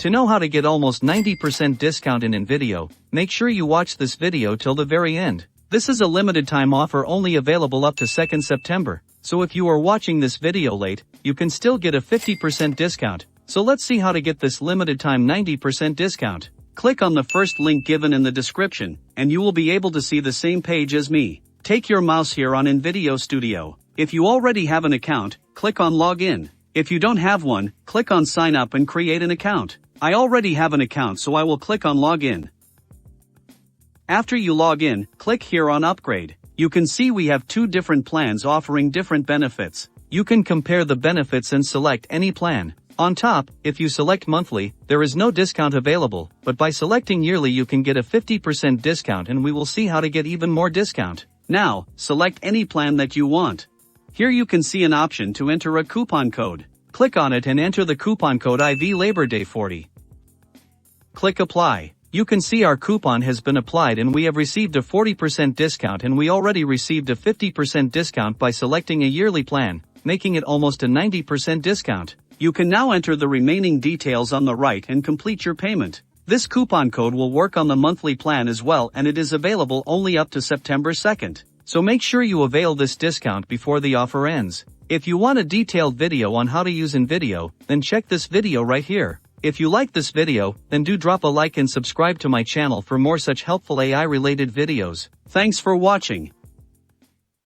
To know how to get almost 90% discount in Invideo, make sure you watch this video till the very end. This is a limited time offer only available up to 2nd September, so if you are watching this video late, you can still get a 50% discount. So let's see how to get this limited time 90% discount. Click on the first link given in the description, and you will be able to see the same page as me. Take your mouse here on Invideo Studio. If you already have an account, click on Login. If you don't have one, click on Sign Up and create an account. I already have an account, so I will click on Login. After you log in, click here on Upgrade. You can see we have two different plans offering different benefits. You can compare the benefits and select any plan. On top, if you select monthly, there is no discount available, but by selecting yearly you can get a 50% discount, and we will see how to get even more discount. Now, select any plan that you want. Here you can see an option to enter a coupon code. Click on it and enter the coupon code IV Labor Day 40. Click Apply. You can see our coupon has been applied and we have received a 40% discount, and we already received a 50% discount by selecting a yearly plan, making it almost a 90% discount. You can now enter the remaining details on the right and complete your payment. This coupon code will work on the monthly plan as well, and it is available only up to September 2nd. So make sure you avail this discount before the offer ends. If you want a detailed video on how to use Invideo, then check this video right here. If you like this video, then do drop a like and subscribe to my channel for more such helpful AI related videos. Thanks for watching.